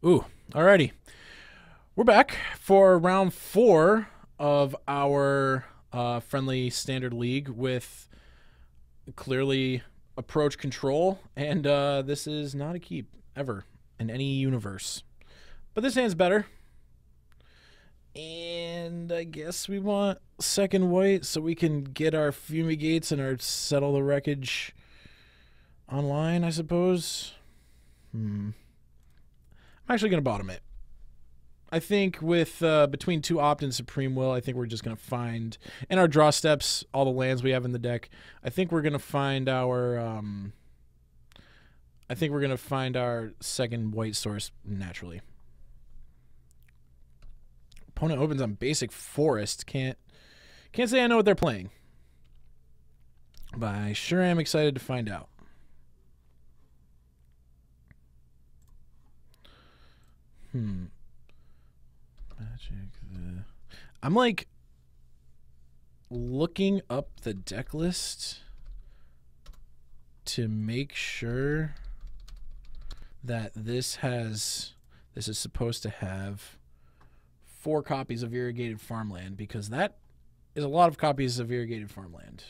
Ooh, alrighty. We're back for round 4 of our friendly standard league with clearly approach control, and this is not a keep ever in any universe. But this hand's better. And I guess we want second white so we can get our fumigates and our settle the wreckage online, I suppose. I'm actually going to bottom it. I think with between 2 Opt and Supreme Will, I think we're just going to find, in our draw steps, all the lands we have in the deck, I think we're going to find our second white source naturally. Opponent opens on basic forest. Can't say I know what they're playing. But I sure am excited to find out. I'm like looking up the deck list to make sure that this is supposed to have 4 copies of irrigated farmland, because that is a lot of copies of irrigated farmland.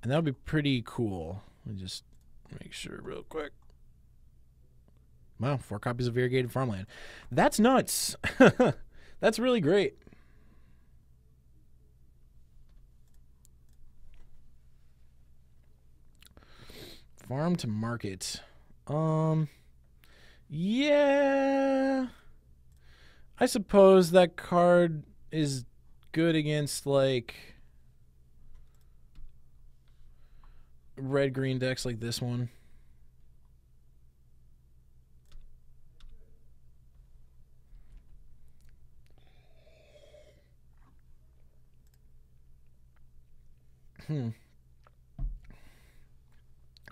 And that would be pretty cool. Let me just make sure real quick. Wow, 4 copies of irrigated farmland. That's nuts. That's really great. Farm to market. Yeah. I suppose that card is good against, like, red-green decks like this one.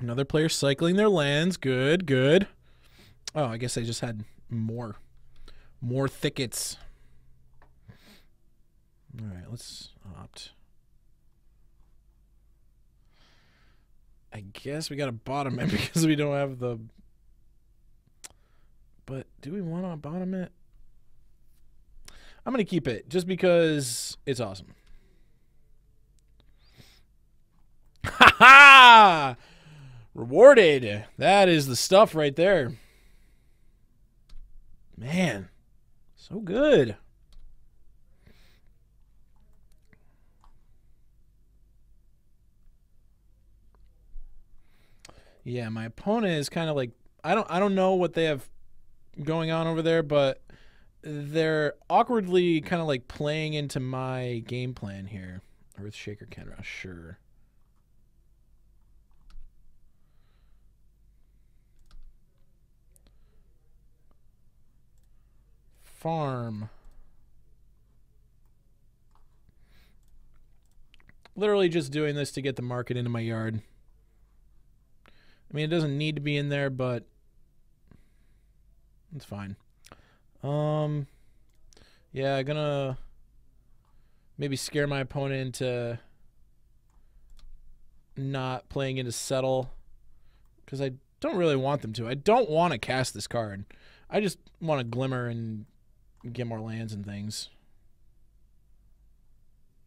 Another player cycling their lands. Good, good. Oh, I guess I just had more thickets. All right, let's opt. I guess we got to bottom it because we don't have the... But do we want to bottom it? I'm going to keep it just because it's awesome. Ha ha! Rewarded. That is the stuff right there. Man, so good. Yeah, my opponent is kind of like, I don't know what they have going on over there, but they're awkwardly kind of like playing into my game plan here. Earthshaker Kenra, sure. Farm. Literally just doing this to get the market into my yard. I mean, it doesn't need to be in there, but it's fine. Yeah, I'm gonna maybe scare my opponent into not playing into settle, because I don't really want them to. I don't want to cast this card. I just want to glimmer and get more lands and things.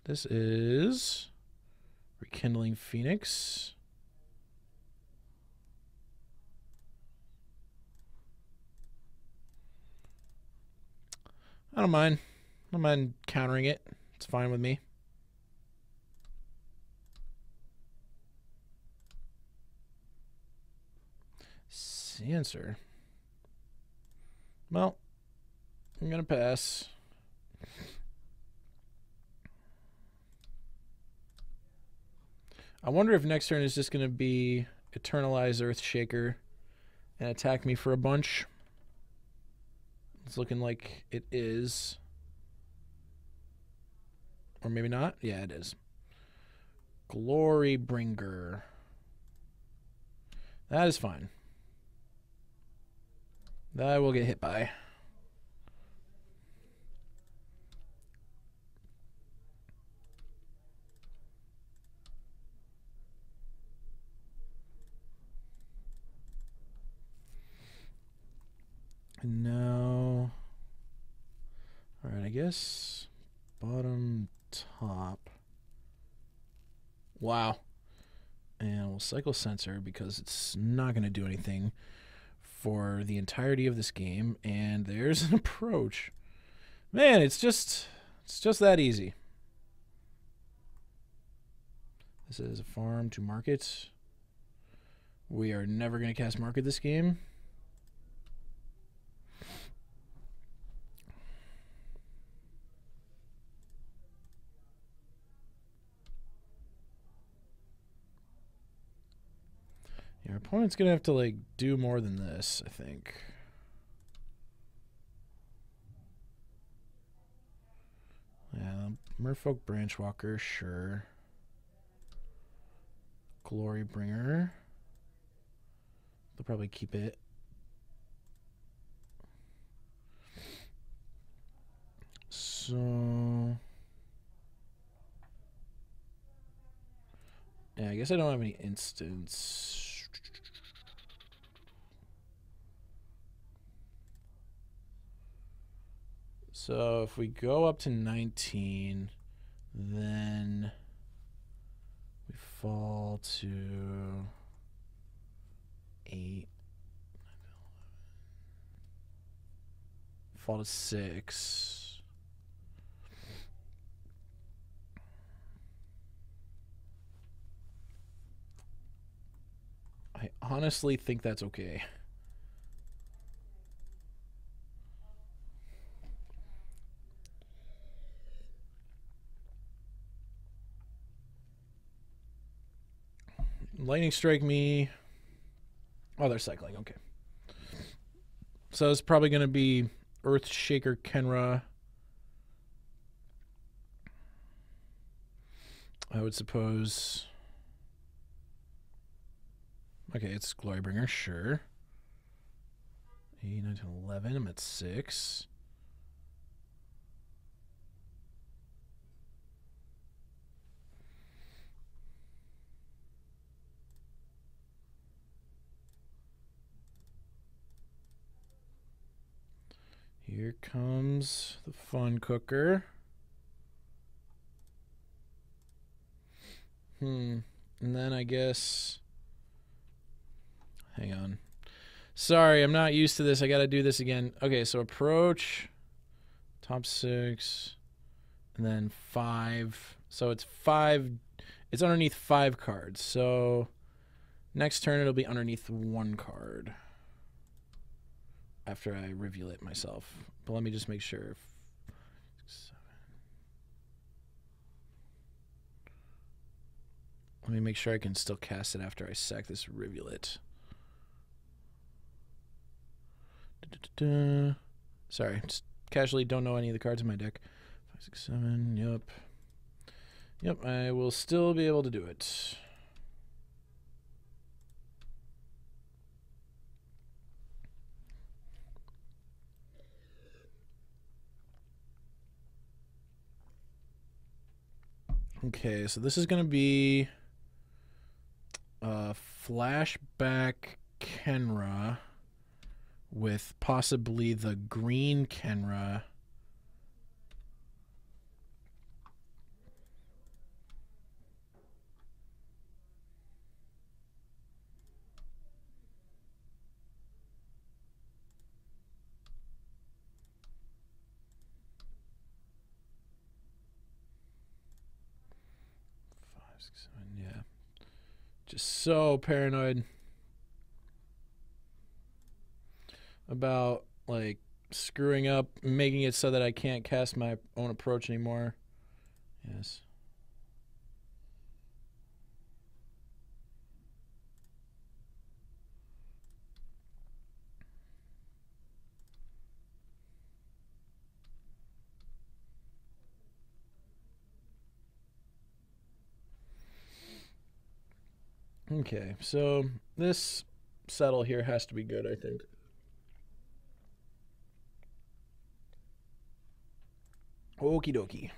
This is Rekindling Phoenix. I don't mind. I don't mind countering it. It's fine with me. Answer. Well, I'm going to pass. I wonder if next turn is just going to be Eternalize Earthshaker and attack me for a bunch. It's looking like it is. Or maybe not. Yeah, it is. Glorybringer. That is fine. That I will get hit by. No. guess bottom, top. Wow. And we'll cycle Censor because it's not going to do anything for the entirety of this game. And there's an approach. Man, it's just that easy. This is a farm to market. We are never going to cast market this game. Your opponent's going to have to, like, do more than this, I think. Yeah, Merfolk Branchwalker, sure. Glorybringer. They'll probably keep it. So... yeah, I guess I don't have any instants. So if we go up to 19, then we fall to 8. Fall to 6. I honestly think that's okay. Lightning Strike me. Oh, they're cycling. Okay. So it's probably going to be Earthshaker Kenra. I would suppose. Okay, it's Glorybringer, sure. 8, 9, 10, 11. I'm at 6. Here comes the fun cooker. And then I guess... hang on. Sorry, I'm not used to this. I got to do this again. Okay, so approach, top 6, and then 5. So it's 5. It's underneath 5 cards. So next turn it'll be underneath 1 card after I reveal it myself. But let me just make sure. 6, 7. Let me make sure I can still cast it after I sack this rivulet. Sorry, just casually don't know any of the cards in my deck. 5, 6, 7. Yep. Yep, I will still be able to do it. Okay, so this is going to be flashback Kenra with possibly the green Kenra. Yeah. Just so paranoid about, like, screwing up, making it so that I can't cast my own approach anymore. Yes. Okay, so this settle here has to be good, I think. Okie dokie.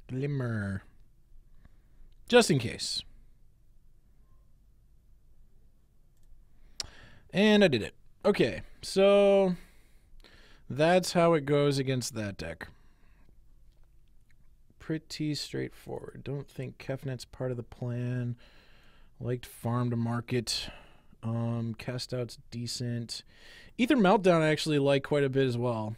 Glimmer. Just in case. And I did it. Okay, so that's how it goes against that deck. Pretty straightforward. Don't think Kefnet's part of the plan. Liked Farm to Market. Cast out's decent. Ether Meltdown I actually like quite a bit as well.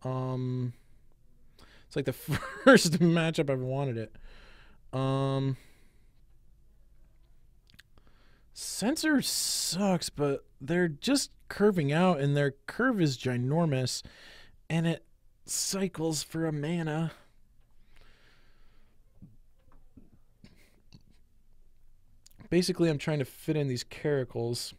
It's like the first matchup I've wanted it. Sensor sucks, but they're just curving out, and their curve is ginormous, and it cycles for a mana. Basically, I'm trying to fit in these Caracals.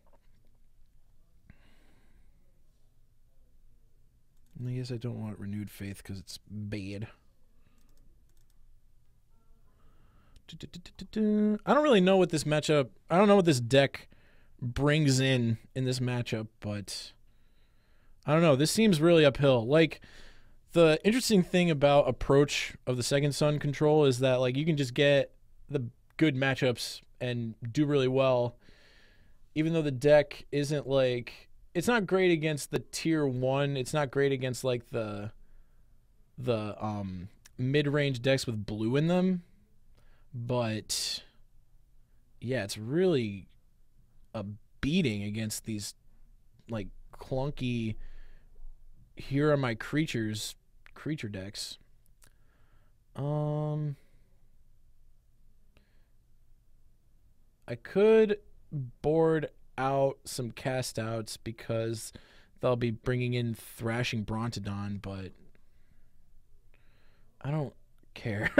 I guess I don't want Renewed Faith because it's bad. I don't really know what this matchup... I don't know what this deck brings in this matchup, but... I don't know. This seems really uphill. Like, the interesting thing about approach of the Second Sun control is that, like, you can just get the good matchups and do really well, even though the deck isn't, like... It's not great against the tier 1. It's not great against, like, the mid-range decks with blue in them. But, yeah, it's really a beating against these, like, clunky, here are my creatures, creature decks. I could board out some cast outs because they'll be bringing in Thrashing Brontodon, but I don't care.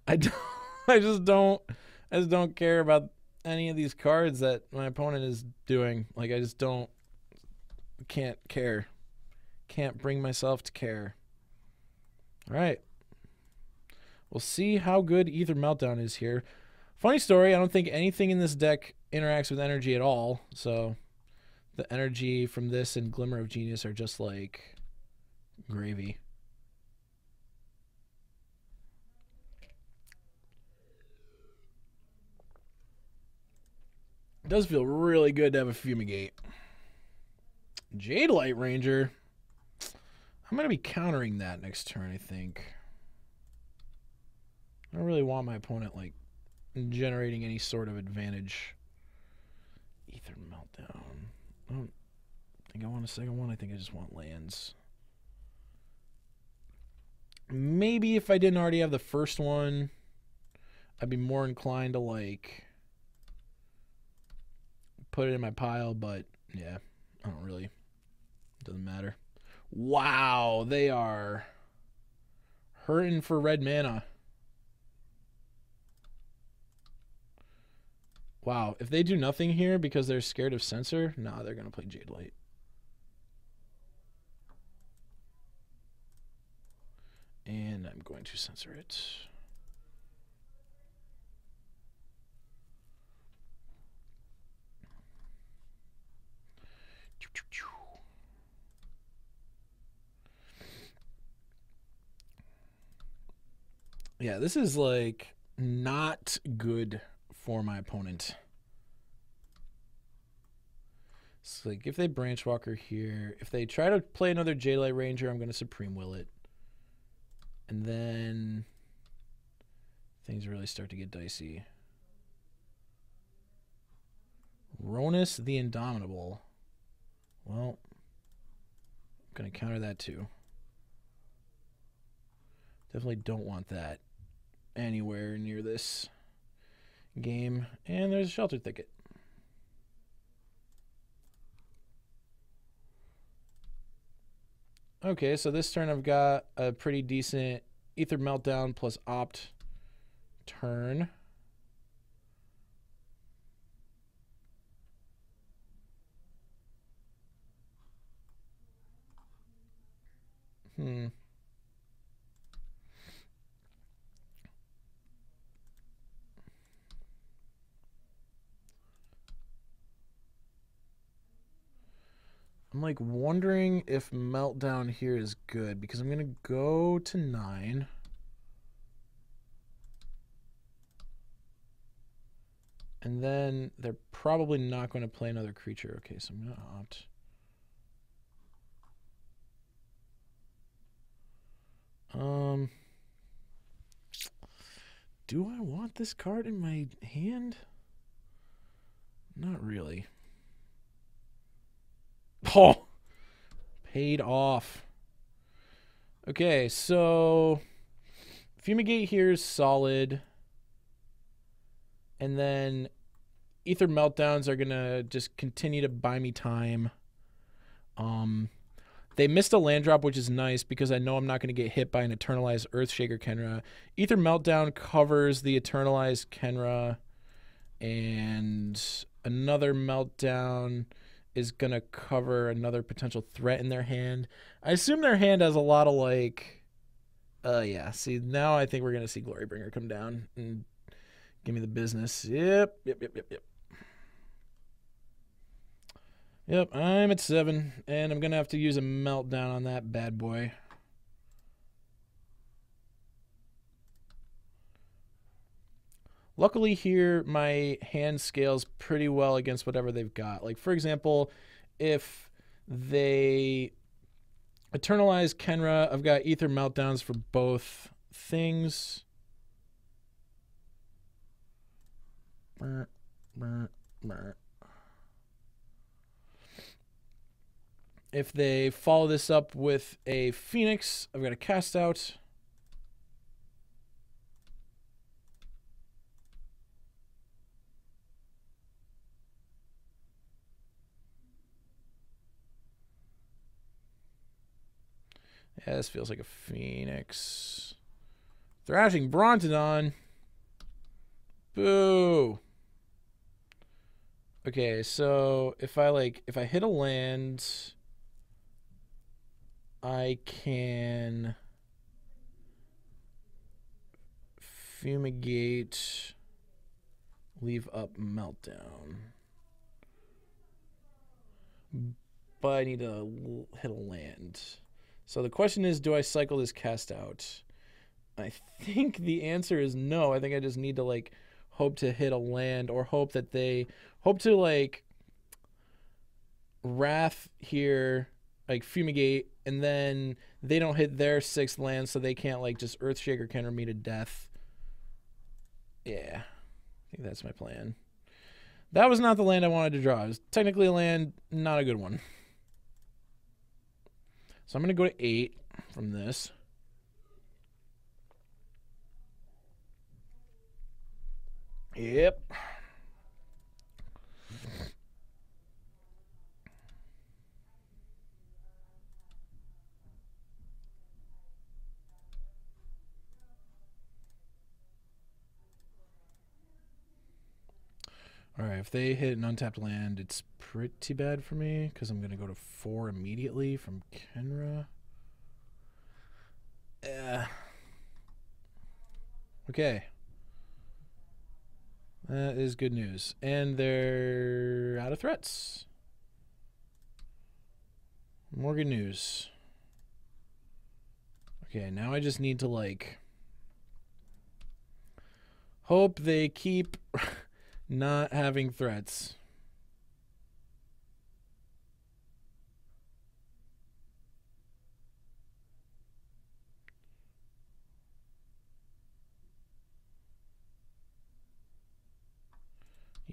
I just don't care about any of these cards that my opponent is doing. Like, I just can't care. Can't bring myself to care. All right. We'll see how good Ether Meltdown is here. Funny story, I don't think anything in this deck interacts with energy at all. So the energy from this and Glimmer of Genius are just like gravy. It does feel really good to have a Fumigate. Jade Light Ranger. I'm going to be countering that next turn, I think. I don't really want my opponent, like, generating any sort of advantage. Ether Meltdown. I don't think I want a second one. I think I just want lands. Maybe if I didn't already have the first one, I'd be more inclined to, like, put it in my pile, but yeah, I don't really. It doesn't matter. Wow, they are hurting for red mana. Wow, if they do nothing here because they're scared of Censor, nah, they're going to play Jade Light. And I'm going to censor it. Yeah, this is, like, not good for my opponent. It's like, if they Branch Walker here, if they try to play another Jadelight Ranger, I'm going to Supreme Will it. And then things really start to get dicey. Ronus the Indomitable. Well, I'm going to counter that too. Definitely don't want that anywhere near this game. And there's a Shelter Thicket. Okay, so this turn I've got a pretty decent Ether Meltdown plus Opt turn. I'm like wondering if Meltdown here is good because I'm going to go to 9. And then they're probably not going to play another creature. Okay, so I'm going to opt. Do I want this card in my hand? Not really. Oh! Paid off. Okay, so Fumigate here is solid. And then Ether Meltdowns are going to just continue to buy me time. They missed a land drop, which is nice because I know I'm not going to get hit by an Eternalized Earthshaker Kenra. Ether Meltdown covers the Eternalized Kenra. And another Meltdown is going to cover another potential threat in their hand. I assume their hand has a lot of like... yeah, see, now I think we're going to see Glorybringer come down and give me the business. Yep. Yep, I'm at 7, and I'm going to have to use a Meltdown on that bad boy. Luckily here, my hand scales pretty well against whatever they've got. Like, for example, if they Eternalize Kenra, I've got Ether Meltdowns for both things. If they follow this up with a Phoenix, I've got a Cast Out. Yeah, this feels like a Phoenix. Thrashing Brontodon. Boo. Okay, so if I hit a land, I can Fumigate, leave up Meltdown. But I need to hit a land. So the question is, do I cycle this Cast Out? I think the answer is no. I think I just need to like hope to hit a land, or hope that they hope to like Wrath here, like Fumigate, and then they don't hit their 6th land, so they can't like just Earthshaker Kenra me to death. Yeah, I think that's my plan. That was not the land I wanted to draw. It was technically a land, not a good one. So I'm going to go to 8 from this. Yep. All right, if they hit an untapped land, it's pretty bad for me because I'm going to go to 4 immediately from Kenra. Okay. That is good news. And they're out of threats. More good news. Okay, now I just need to, like, hope they keep not having threats.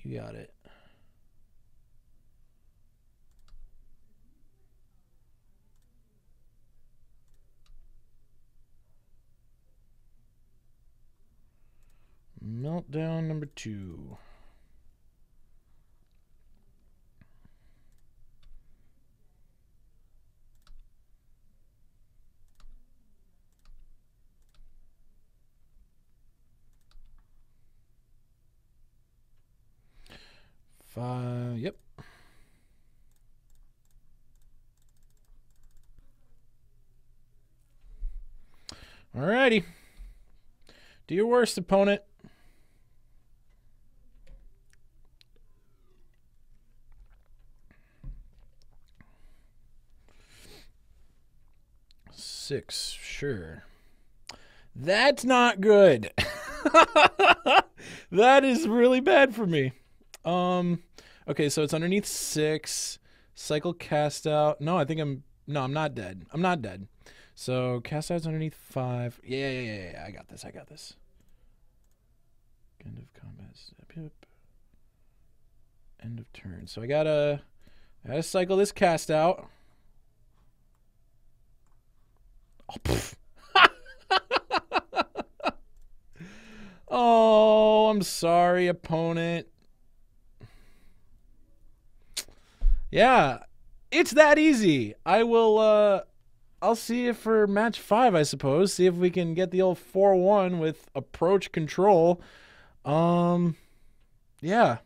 You got it. Meltdown number 2. Yep. Alrighty. Do your worst, opponent. Six, sure. That's not good. That is really bad for me. Okay, so it's underneath 6. Cycle cast out. No, I'm not dead. I'm not dead. So cast out's underneath 5. Yeah. I got this. End of combat step. Yep. End of turn. So I gotta cycle this cast out. Oh, oh, I'm sorry, opponent. Yeah, it's that easy. I'll see if for match 5, I suppose. See if we can get the old 4-1 with approach control. Yeah.